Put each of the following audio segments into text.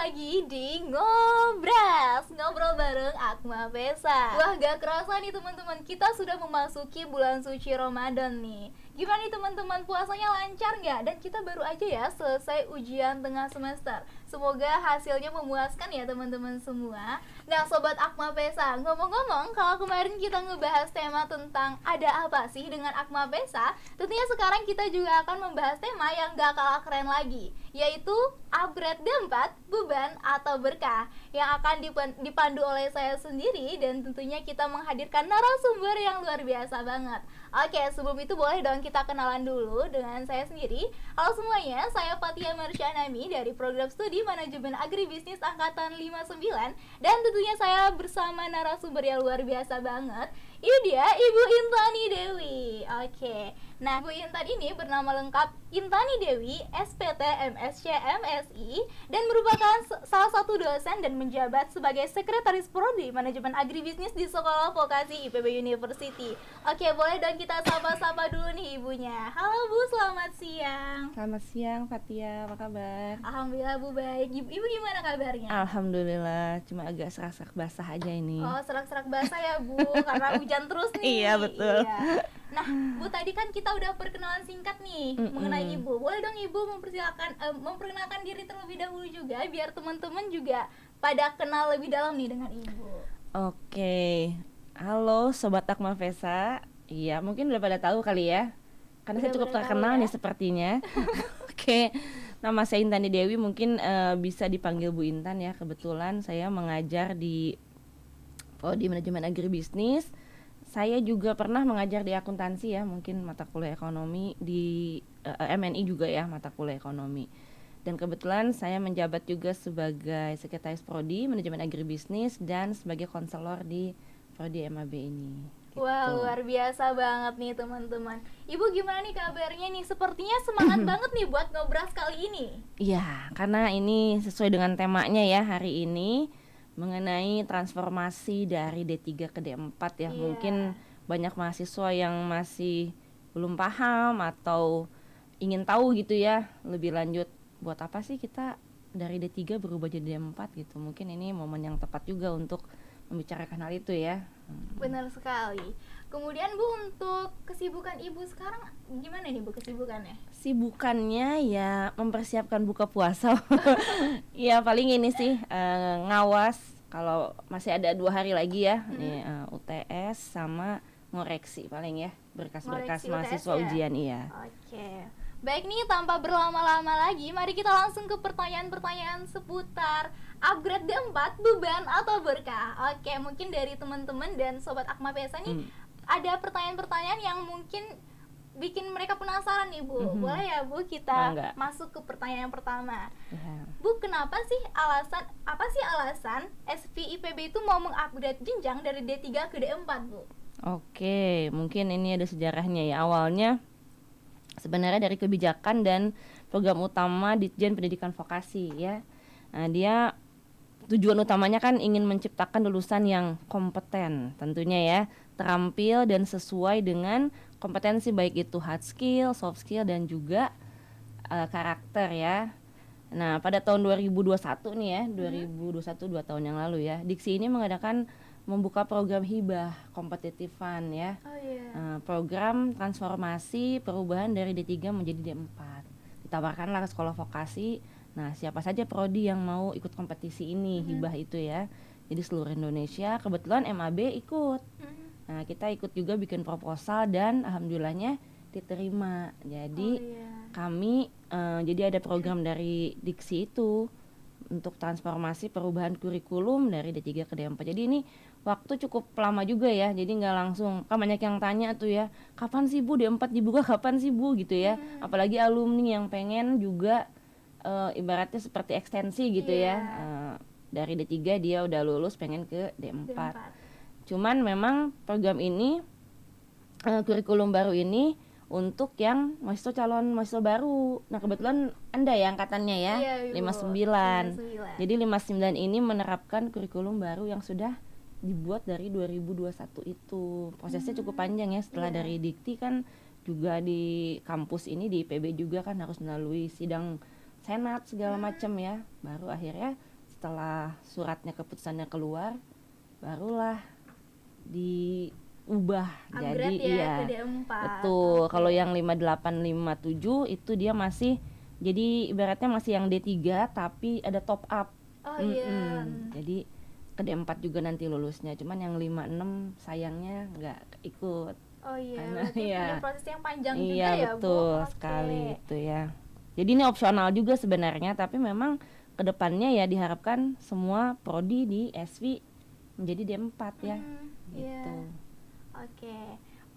lagi di Ngobras, ngobrol bareng Akma Pesa. Wah, gak kerasa nih teman-teman, kita sudah memasuki bulan suci Ramadan nih. Gimana nih teman-teman, puasanya lancar nggak? Dan kita baru aja ya selesai ujian tengah semester. Semoga hasilnya memuaskan ya teman-teman semua. Nah Sobat Akma Pesa, ngomong-ngomong kalau kemarin kita ngebahas tema tentang ada apa sih dengan Akma Pesa, tentunya sekarang kita juga akan membahas tema yang gak kalah keren lagi, yaitu upgrade D4, beban atau berkah, yang akan dipandu oleh saya sendiri, dan tentunya kita menghadirkan narasumber yang luar biasa banget. Oke, sebelum itu boleh dong kita kenalan dulu dengan saya sendiri. Halo semuanya, saya Fatia Marsyanami dari program studi Manajemen Agribisnis Angkatan 59, dan tentunya saya bersama narasumber yang luar biasa banget. Ini dia Ibu Intani Dewi. Oke, nah Bu Intan ini bernama lengkap Intani Dewi, SPT MSc MSI, dan merupakan salah satu dosen dan menjabat sebagai Sekretaris Prodi Manajemen Agribisnis di Sekolah Vokasi IPB University. Oke, boleh dong kita sapa-sapa dulu nih ibunya. Halo Bu, selamat siang. Selamat siang Fatia, apa kabar? Alhamdulillah Bu baik. Ibu gimana kabarnya? Alhamdulillah, cuma agak serak-serak basah aja ini. Oh, serak-serak basah ya Bu, karena hujan terus nih. Iya, betul. Iya. Nah, Bu tadi kan kita udah perkenalan singkat nih mengenai Ibu. Boleh dong Ibu memperkenalkan diri terlebih dahulu juga biar teman-teman juga pada kenal lebih dalam nih dengan Ibu. Oke, halo Sobat Akma Pesa. Iya, mungkin udah pada tahu kali ya, karena saya cukup terkenal nih sepertinya. Oke, nama saya Intani Dewi, mungkin bisa dipanggil Bu Intan ya. Kebetulan saya mengajar di Prodi Manajemen Agribisnis. Saya juga pernah mengajar di akuntansi ya, mungkin mata kuliah ekonomi di MNI juga ya, mata kuliah ekonomi. Dan kebetulan saya menjabat juga sebagai Sekretaris Prodi Manajemen Agribisnis dan sebagai konselor di Prodi MAB ini. Gitu. Wah, luar biasa banget nih teman-teman. Ibu gimana nih kabarnya nih? Sepertinya semangat banget nih buat ngobras kali ini. Iya, karena ini sesuai dengan temanya ya hari ini, mengenai transformasi dari D3 ke D4 ya. Mungkin banyak mahasiswa yang masih belum paham atau ingin tahu gitu ya lebih lanjut, buat apa sih kita dari D3 berubah jadi D4 gitu. Mungkin ini momen yang tepat juga untuk membicarakan hal itu ya. Benar sekali. Kemudian Bu, untuk kesibukan Ibu sekarang gimana nih Bu kesibukannya? Sibukannya ya mempersiapkan buka puasa. Ya paling ini sih ngawas kalau masih ada 2 hari lagi ya, nih UTS sama ngoreksi paling ya, berkas-berkas mahasiswa ya? Ujian iya. Oke. Baik nih, tanpa berlama-lama lagi, mari kita langsung ke pertanyaan-pertanyaan seputar upgrade D4, beban atau berkah. Oke, mungkin dari teman-teman dan Sobat Akma Pesa nih ada pertanyaan-pertanyaan yang mungkin bikin mereka penasaran nih Bu. Boleh ya Bu kita masuk ke pertanyaan yang pertama. Bu, apa sih alasan SVIPB itu mau mengupgrade jenjang dari D3 ke D4 Bu? Oke, mungkin ini ada sejarahnya ya. Awalnya sebenarnya dari kebijakan dan program utama Ditjen Pendidikan Vokasi ya. Nah, dia tujuan utamanya kan ingin menciptakan lulusan yang kompeten tentunya ya, terampil dan sesuai dengan kompetensi baik itu hard skill, soft skill dan juga karakter ya. Nah, pada tahun 2021 nih ya, 2021 2 tahun yang lalu ya, Diksi ini mengadakan membuka program hibah kompetitifan ya. Program transformasi perubahan dari D3 menjadi D4. Ditawarkanlah ke sekolah vokasi. Nah, siapa saja prodi yang mau ikut kompetisi ini, hibah itu ya. Jadi seluruh Indonesia, kebetulan MAB ikut. Nah, kita ikut juga bikin proposal dan alhamdulillahnya diterima. Jadi kami jadi ada program dari Diksi itu untuk transformasi perubahan kurikulum dari D3 ke D4. Jadi ini waktu cukup lama juga ya, jadi nggak langsung. Kan banyak yang tanya tuh ya, kapan sih Bu D4 dibuka, kapan sih Bu gitu ya. Apalagi alumni yang pengen juga ibaratnya seperti ekstensi gitu ya. Dari D3 dia udah lulus pengen ke D4. Cuman memang program ini, kurikulum baru ini untuk yang mahasiswa calon mahasiswa baru. Nah, kebetulan Anda ya angkatannya ya, 59. Jadi 59 ini menerapkan kurikulum baru yang sudah dibuat dari 2021 itu. Prosesnya cukup panjang ya, setelah dari Dikti kan juga di kampus ini di IPB juga kan harus melalui sidang senat segala macam ya. Baru akhirnya setelah suratnya keputusannya keluar barulah diubah jadi Upgrade ya iya ke D4. betul. Oke. Kalau yang 58 57 itu dia masih jadi ibaratnya masih yang D3 tapi ada top up. Oh iya. Jadi ke D4 juga nanti lulusnya, cuman yang 56 sayangnya nggak ikut. Oh iya, Karena berarti iya. punya proses yang panjang Iya juga ya, Bu. betul Oke. sekali itu ya. Jadi ini opsional juga sebenarnya, tapi memang kedepannya ya diharapkan semua prodi di SV menjadi D4 ya. Iya. Gitu. Oke.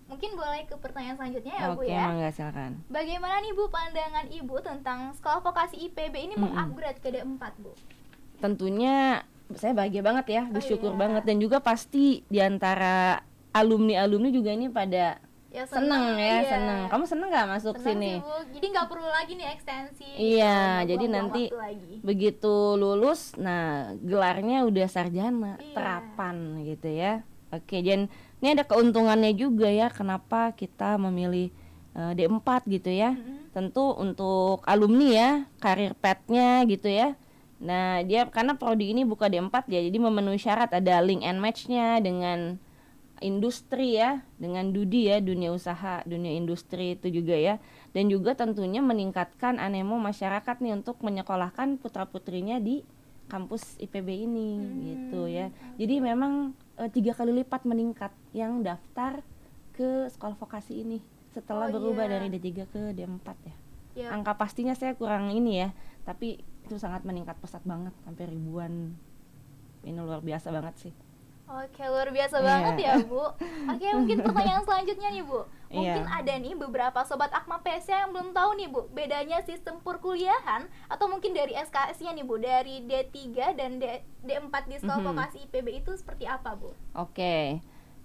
Mungkin boleh ke pertanyaan selanjutnya ya, Bu Oke, ya. mangga silakan. Bagaimana nih Bu pandangan Ibu tentang sekolah vokasi IPB ini mengupgrade ke D4, Bu? Tentunya saya bahagia banget ya, bersyukur iya. banget, dan juga pasti diantara alumni-alumni juga ini pada Ya seneng ya, iya. seneng. Kamu seneng nggak masuk Seneng sini? sih, Bu. Jadi nggak perlu lagi nih ekstensi. Iya, nggak jadi buang-buang nanti waktu lagi. begitu lulus, nah gelarnya udah sarjana Iya. terapan gitu ya. Oke, dan ini ada keuntungannya juga ya, kenapa kita memilih D4 gitu ya. Tentu untuk alumni ya, karir path-nya gitu ya. Nah, dia karena prodi ini buka D4 ya, jadi memenuhi syarat, ada link and match-nya dengan industri ya, dengan DUDI ya, dunia usaha, dunia industri itu juga ya. Dan juga tentunya meningkatkan animo masyarakat nih untuk menyekolahkan putra-putrinya di kampus IPB ini gitu ya. Jadi memang 3 kali lipat meningkat yang daftar ke sekolah vokasi ini setelah berubah dari D3 ke D4 ya. Ya. Angka pastinya saya kurang ini ya, tapi itu sangat meningkat pesat banget, sampai ribuan. Ini luar biasa banget sih. Oke, luar biasa banget ya, Bu. Oke, mungkin pertanyaan selanjutnya nih, Bu. Mungkin ada nih beberapa sobat Akma PSA yang belum tahu nih, Bu, bedanya sistem perkuliahan atau mungkin dari SKS-nya nih, Bu, dari D3 dan D4 di sekolah vokasi IPB itu seperti apa, Bu? Oke.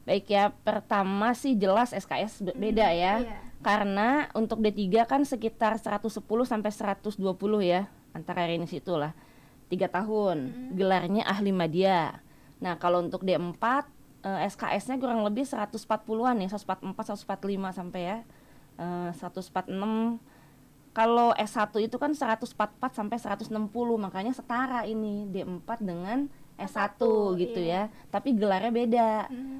Baik ya, pertama sih jelas SKS beda ya. Iya. Karena untuk D3 kan sekitar 110 sampai 120 ya, antara range itulah. 3 tahun. Gelarnya ahli media. Nah, kalau untuk D4 SKS-nya kurang lebih 140-an ya, 144, 145 sampai ya. 146. Kalau S1 itu kan 144 sampai 160, makanya setara ini D4 dengan S1 gitu ya. Tapi gelarnya beda.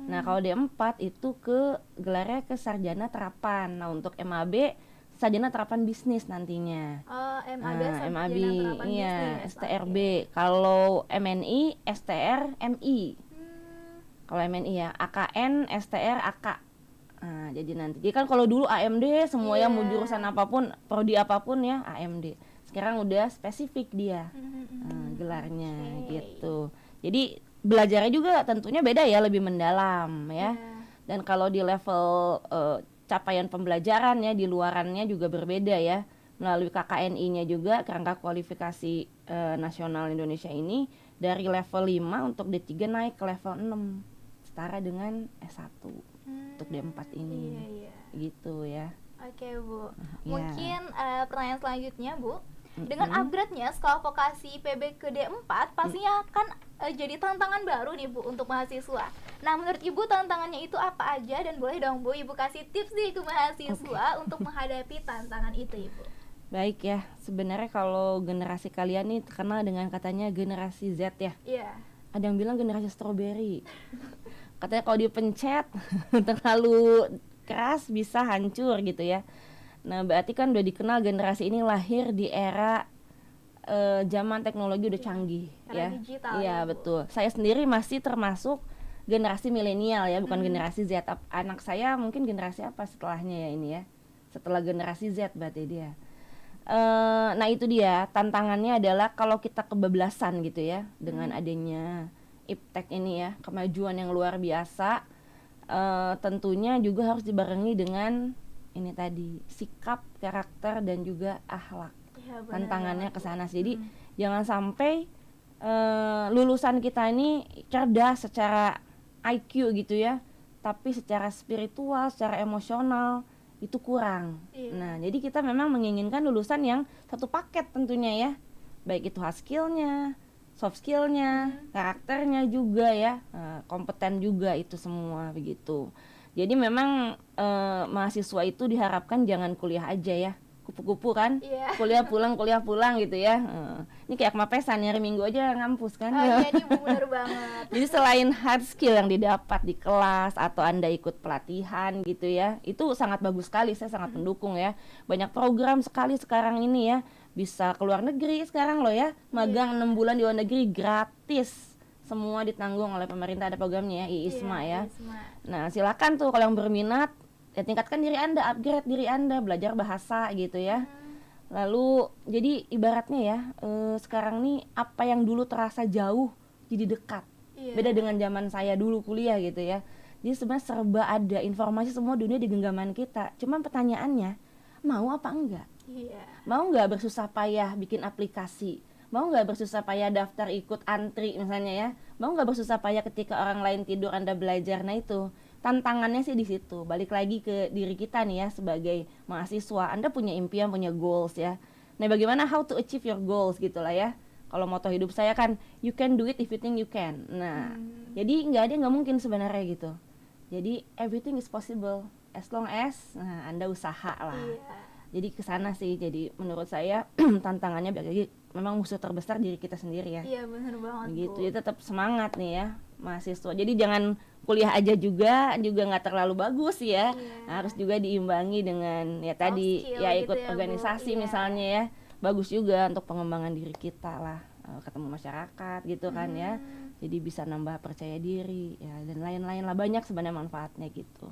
Nah, kalau D4 itu ke gelarnya ke sarjana terapan. Nah, untuk MAB sarjana terapan bisnis nantinya. Oh, MAB Nah, sarjana MAB terapan iya, bisnis. STRB. Kalau MNI, STR, MI. Kalau MNI ya, AKN, STR, AK. Nah, jadi nanti. Jadi kan kalau dulu AMD semua yang mau jurusan apapun, prodi apapun ya AMD. Sekarang udah spesifik dia gelarnya gitu. Jadi belajarnya juga tentunya beda ya, lebih mendalam ya. Dan kalau di level capaian pembelajaran ya, di luarannya juga berbeda ya. Melalui KKNI-nya juga, kerangka kualifikasi nasional Indonesia ini, dari level 5 untuk D3 naik ke level 6, setara dengan S1 untuk D4 ini. Gitu ya. Oke, Bu. Ya. Mungkin pertanyaan selanjutnya, Bu. Dengan upgrade-nya sekolah vokasi IPB ke D4 pastinya akan jadi tantangan baru nih, Bu, untuk mahasiswa. Nah, menurut Ibu tantangannya itu apa aja, dan boleh dong, Bu, Ibu kasih tips nih ke mahasiswa untuk menghadapi tantangan itu, Ibu. Baik ya, sebenarnya kalau generasi kalian nih terkenal dengan katanya generasi Z ya. Iya. Ada yang bilang generasi strawberry. Katanya kalau dipencet terlalu keras bisa hancur gitu ya. Nah, berarti kan udah dikenal generasi ini lahir di era zaman teknologi udah canggih era ya. digital Iya, Bu. betul. Saya sendiri masih termasuk generasi milenial ya, bukan generasi Z. Anak saya mungkin generasi apa setelahnya ya ini ya. Setelah generasi Z berarti dia. Nah, itu dia tantangannya adalah kalau kita kebablasan gitu ya dengan adanya iptek ini ya, kemajuan yang luar biasa. Tentunya juga harus dibarengi dengan ini tadi, sikap, karakter, dan juga akhlak. Ya, tantangannya ke sana. Jadi jangan sampai lulusan kita ini cerdas secara IQ gitu ya, tapi secara spiritual, secara emosional itu kurang. Nah, jadi kita memang menginginkan lulusan yang satu paket tentunya ya, baik itu hard skillnya, soft skillnya, karakternya juga ya, kompeten juga itu semua begitu. Jadi memang mahasiswa itu diharapkan jangan kuliah aja ya, kupu-kupu kan, Iya. kuliah pulang gitu ya. Ini kayak Akmapesan hari Minggu aja ngampus kan. Oh iya nih Bu, bener banget. Jadi selain hard skill yang didapat di kelas atau Anda ikut pelatihan gitu ya, itu sangat bagus sekali, saya sangat mendukung ya. Banyak program sekali sekarang ini ya, bisa keluar negeri sekarang loh ya, magang 6 bulan di luar negeri gratis. Semua ditanggung oleh pemerintah, ada programnya ya, IISMA ya. IISMA. Nah, silakan tuh kalau yang berminat, ya tingkatkan diri Anda, upgrade diri Anda, belajar bahasa gitu ya. Lalu jadi ibaratnya ya, sekarang nih apa yang dulu terasa jauh jadi dekat. Iya. Beda dengan zaman saya dulu kuliah gitu ya. Jadi sebenarnya serba ada, informasi semua dunia di genggaman kita. Cuman pertanyaannya, mau apa enggak? Iya. Mau nggak bersusah payah bikin aplikasi? Mau nggak bersusah payah daftar ikut antri misalnya ya? Mau nggak bersusah payah ketika orang lain tidur Anda belajar? Nah itu tantangannya sih di situ. Balik lagi ke diri kita nih ya, sebagai mahasiswa. Anda punya impian, punya goals ya. Nah bagaimana how to achieve your goals gitu lah ya. Kalau moto hidup saya kan, you can do it if you think you can. Nah jadi nggak ada yang nggak mungkin sebenarnya gitu. Jadi everything is possible as long as Anda usaha lah. Iya. Jadi kesana sih. Jadi menurut saya tantangannya bagi memang musuh terbesar diri kita sendiri ya. Iya bener banget Gitu. Bu. Jadi tetap semangat nih ya mahasiswa. Jadi jangan kuliah aja juga nggak terlalu bagus ya. Iya. Harus juga diimbangi dengan ya tadi skill ya gitu ikut ya, Bu. organisasi Iya. misalnya ya. Bagus juga untuk pengembangan diri kita lah. Ketemu masyarakat gitu kan ya. Jadi bisa nambah percaya diri ya, dan lain-lain lah, banyak sebenarnya manfaatnya gitu.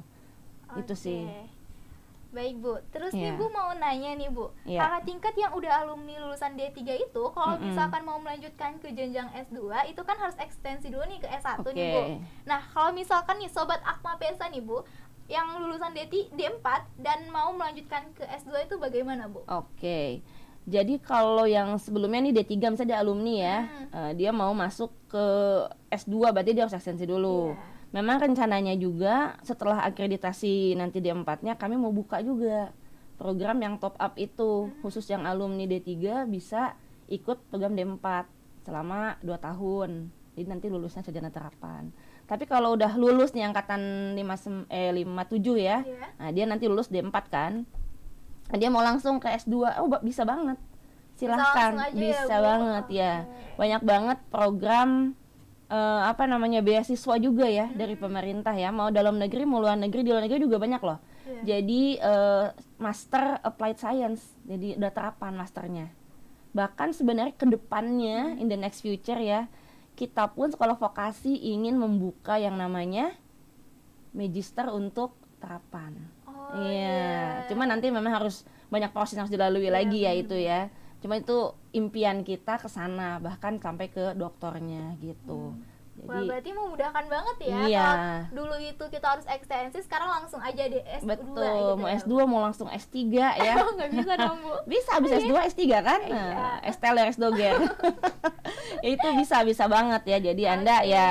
Itu sih. Oke. Baik Bu, terus Iya. nih Bu mau nanya nih Bu, Iya. kakak tingkat yang udah alumni lulusan D3 itu kalau Mm-mm. misalkan mau melanjutkan ke jenjang S2 itu kan harus ekstensi dulu nih ke S1 nih Oke. Bu. Nah kalau misalkan nih Sobat Akmapesa nih Bu, yang lulusan D4 dan mau melanjutkan ke S2 itu bagaimana Bu? Oke. Jadi kalau yang sebelumnya nih D3 misalnya dia alumni ya, dia mau masuk ke S2 berarti dia harus ekstensi dulu. Iya. Memang rencananya juga setelah akreditasi nanti D4-nya kami mau buka juga program yang top up itu, khusus yang alumni D3 bisa ikut program D4 selama 2 tahun. Jadi nanti lulusnya sarjana terapan. Tapi kalau udah lulus nih angkatan 57 ya, Iya. nah dia nanti lulus D4 kan. Nah, dia mau langsung ke S2, bisa banget. Silahkan, langsung aja ya, bisa Bu. banget ya. Oke. Banyak banget program beasiswa juga ya dari pemerintah ya. Mau dalam negeri, mau luar negeri, di luar negeri juga banyak loh. Iya. Jadi Master Applied Science, jadi udah terapan masternya. Bahkan sebenarnya kedepannya in the next future ya, kita pun sekolah vokasi ingin membuka yang namanya magister untuk terapan. Oh, Iya, cuma nanti memang harus banyak proses yang harus dilalui lagi ya itu ya. Cuma itu impian kita ke sana, bahkan sampai ke doktornya gitu. Wah, Jadi berarti memudahkan banget ya. Iya. Kalau dulu itu kita harus ekstensi, sekarang langsung aja di S2 betul, gitu mau ya, S2 mau langsung S3 ya. Oh, nggak bisa dong Bu. Bisa S2 S3 kan? Nah, S-teler S-doger. Ya itu bisa banget ya. Jadi Anda Oke. ya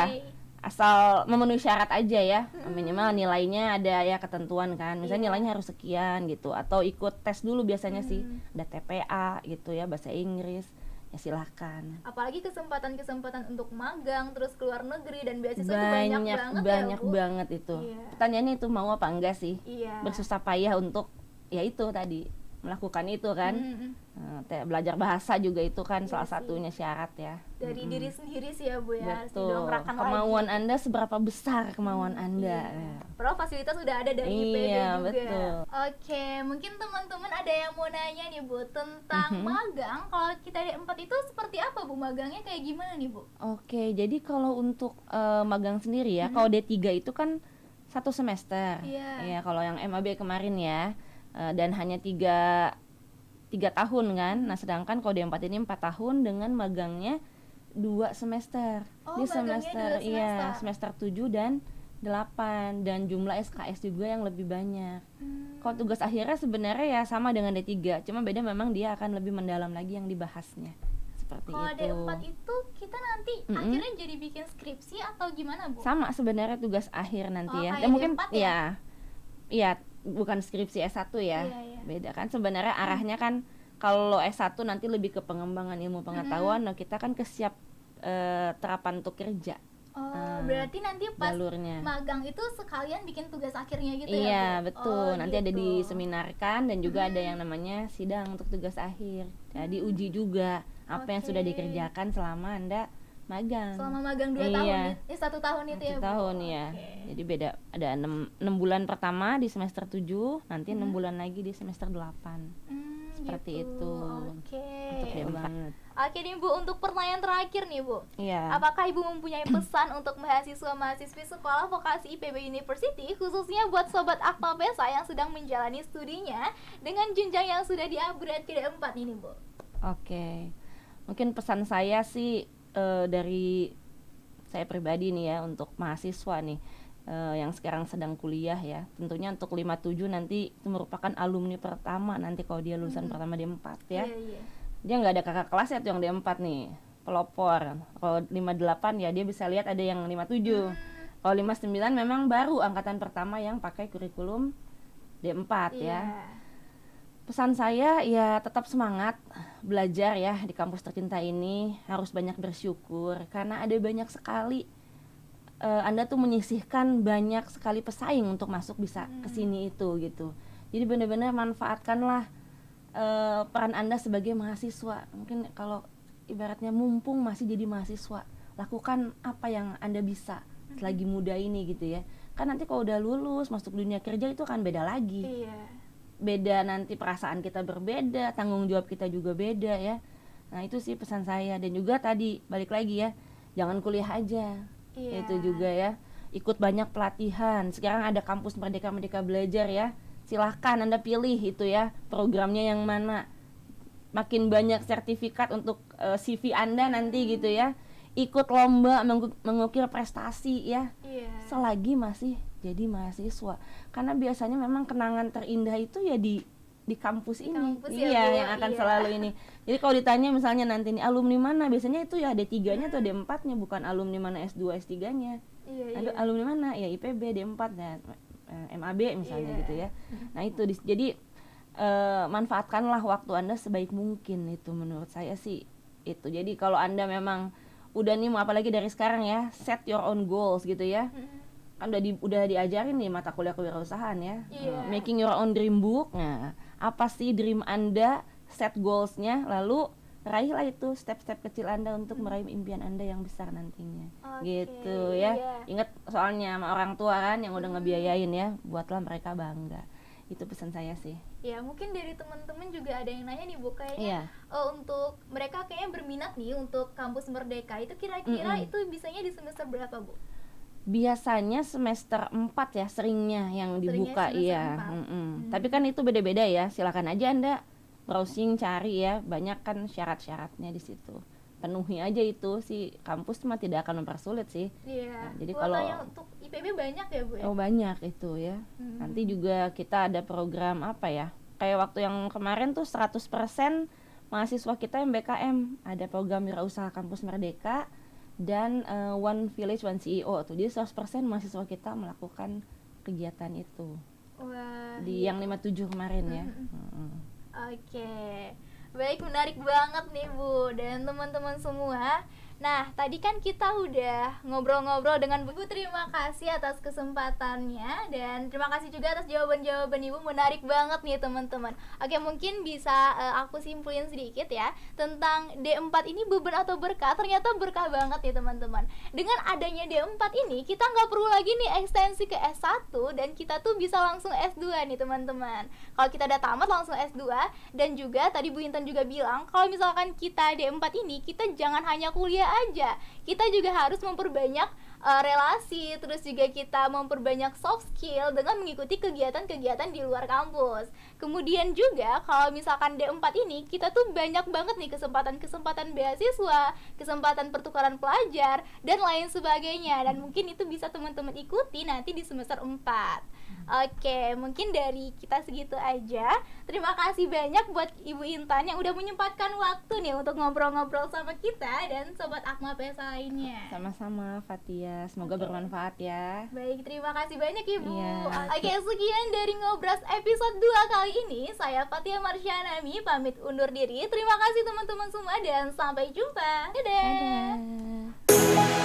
asal memenuhi syarat aja ya, minimal nilainya ada ya ketentuan kan, misalnya nilainya harus sekian gitu, atau ikut tes dulu biasanya sih, ada TPA gitu ya, bahasa Inggris, ya silahkan. Apalagi kesempatan-kesempatan untuk magang terus keluar negeri dan beasiswa itu Banyak banyak ya, Bu. banget itu. Iya. Pertanyaannya itu mau apa enggak sih? Iya. Bersusah payah untuk ya itu tadi melakukan itu kan. Belajar bahasa juga itu kan salah sih. satunya syarat ya. Dari diri sendiri sih ya Bu ya, harus Betul. didongkrakkan Kemauan lagi. Anda seberapa besar kemauan Anda? Iya. Padahal fasilitas udah ada dari IPB Iya, juga. betul. Oke, mungkin teman-teman ada yang mau nanya nih Bu tentang magang. Kalau kita D4 itu seperti apa Bu? Magangnya kayak gimana nih Bu? Oke, jadi kalau untuk magang sendiri ya, kalau D3 itu kan 1 semester. Iya. Ya, kalau yang MAB kemarin ya, dan hanya 3 tahun kan. Nah, sedangkan kalau D4 ini 4 tahun dengan magangnya 2 semester. Oh, Di magangnya 2 iya, semester. semester 7 dan 8, dan jumlah SKS juga yang lebih banyak. Kalau tugas akhirnya sebenarnya ya sama dengan D3, cuma beda memang dia akan lebih mendalam lagi yang dibahasnya. Seperti Kalau itu. D4 itu kita nanti akhirnya jadi bikin skripsi atau gimana Bu? Sama sebenarnya tugas akhir nanti Oh, ya. kayak Dan mungkin D4 ya? ya. Iya, bukan skripsi S1 ya. Iya. Beda kan sebenarnya arahnya kan kalau S1 nanti lebih ke pengembangan ilmu pengetahuan, nah kita kan ke siap terapan untuk kerja. Oh, berarti nanti pas jalurnya. magang itu sekalian bikin tugas akhirnya gitu ya, Iya, Bu? betul. Oh, Nanti ada gitu. diseminarkan dan juga ada yang namanya sidang untuk tugas akhir. Jadi uji juga apa yang sudah Oke. dikerjakan selama Anda magang. Selama magang 2 tahun, Iya. 1 tahun itu ya, 1 Bu? tahun ya. Oke. Jadi beda, ada 6 bulan pertama di semester 7, nanti 6 bulan lagi di semester 8. Seperti Gitu. itu. Oke. Untuk D4 banget. Oke nih Bu, untuk pertanyaan terakhir nih Bu. Iya. Apakah Ibu mempunyai pesan untuk mahasiswa-mahasiswi Sekolah Vokasi IPB University, khususnya buat Sobat Akmal Pesa yang sedang menjalani studinya dengan jenjang yang sudah di-upgrade ke D4 ini, Bu? Oke. Mungkin pesan saya sih dari saya pribadi nih ya, untuk mahasiswa nih yang sekarang sedang kuliah ya. Tentunya untuk 57 nanti itu merupakan alumni pertama nanti kalau dia lulusan pertama D4 ya. Iya. Dia nggak ada kakak kelasnya tuh yang D4 nih, pelopor. Kalau 58 ya dia bisa lihat ada yang 57. Kalau 59 memang baru angkatan pertama yang pakai kurikulum D4 ya. Pesan saya ya tetap semangat belajar ya di kampus tercinta ini, harus banyak bersyukur karena ada banyak sekali Anda tuh menyisihkan banyak sekali pesaing untuk masuk bisa ke sini itu gitu. Jadi benar-benar manfaatkanlah peran Anda sebagai mahasiswa. Mungkin kalau ibaratnya mumpung masih jadi mahasiswa, lakukan apa yang Anda bisa selagi muda ini gitu ya. Kan nanti kalau udah lulus masuk dunia kerja itu kan beda lagi. Iya. Beda, nanti perasaan kita berbeda, tanggung jawab kita juga beda ya. Nah itu sih pesan saya. Dan juga tadi balik lagi ya, jangan kuliah aja. Iya. Itu juga ya, ikut banyak pelatihan. Sekarang ada kampus Merdeka Belajar ya, silahkan Anda pilih itu ya, programnya yang mana. Makin banyak sertifikat untuk CV Anda nanti gitu ya. Ikut lomba mengukir prestasi ya, selagi masih jadi mahasiswa. Karena biasanya memang kenangan terindah itu ya di kampus ini. Iya, yang akan selalu ini. Jadi kalau ditanya misalnya nanti nih alumni mana, biasanya itu ya D3-nya atau D4-nya, bukan alumni mana S2 S3-nya. Alumni mana? Ya IPB D4 dan MAB misalnya gitu ya. Nah, itu jadi manfaatkanlah waktu Anda sebaik mungkin, itu menurut saya sih itu. Jadi kalau Anda memang udah nih, mau apalagi dari sekarang ya, set your own goals gitu ya. Kan udah diajarin nih mata kuliah kewirausahaan ya. Making your own dream book. Nah, apa sih dream Anda, set goals-nya, lalu raihlah itu step-step kecil Anda untuk meraih impian Anda yang besar nantinya. Gitu ya. Ingat soalnya sama orang tua kan yang udah ngebiayain ya, buatlah mereka bangga. Itu pesan saya sih. Ya, mungkin dari teman-teman juga ada yang nanya nih Bu, kayaknya untuk mereka kayaknya berminat nih untuk kampus Merdeka, itu kira-kira itu bisanya di semester berapa, Bu? Biasanya semester 4 ya seringnya yang dibuka. Iya. Tapi kan itu beda-beda ya, silakan aja Anda browsing cari ya, banyak kan syarat-syaratnya di situ. Penuhi aja itu, si kampus mah tidak akan mempersulit sih. Iya. Nah, jadi kalau untuk IPB banyak ya Bu ya? Oh banyak itu ya. Nanti juga kita ada program apa ya, kayak waktu yang kemarin tuh 100% mahasiswa kita yang BKM, ada program wirausaha kampus Merdeka dan One Village One CEO tuh. Jadi 100% mahasiswa kita melakukan kegiatan itu. Wah, di yang 57 kemarin ya. Oke. Baik, menarik banget nih Bu dan teman-teman semua. Nah, tadi kan kita udah ngobrol-ngobrol dengan Bu. Terima kasih atas kesempatannya dan terima kasih juga atas jawaban-jawaban Ibu, menarik banget nih teman-teman. Oke, mungkin bisa aku simpulin sedikit ya tentang D4 ini beban atau berkah. Ternyata berkah banget nih teman-teman. Dengan adanya D4 ini, kita nggak perlu lagi nih ekstensi ke S1 dan kita tuh bisa langsung S2 nih teman-teman. Kalau kita udah tamat langsung S2, dan juga tadi Bu Intan juga bilang kalau misalkan kita D4 ini, kita jangan hanya kuliah aja, kita juga harus memperbanyak relasi, terus juga kita memperbanyak soft skill dengan mengikuti kegiatan-kegiatan di luar kampus. Kemudian juga kalau misalkan D4 ini, kita tuh banyak banget nih kesempatan-kesempatan beasiswa, kesempatan pertukaran pelajar dan lain sebagainya, dan mungkin itu bisa teman-teman ikuti nanti di semester 4. Oke, mungkin dari kita segitu aja. Terima kasih banyak buat Ibu Intan yang udah menyempatkan waktu nih untuk ngobrol-ngobrol sama kita dan Sobat Akmal Pesa lainnya. Sama-sama Fatia, semoga bermanfaat ya. Baik, terima kasih banyak Ibu. Iya. Oke, sekian dari Ngobras episode 2 kali ini. Saya Fatia Marsyanami pamit undur diri. Terima kasih teman-teman semua dan sampai jumpa. Dadah. Dadah.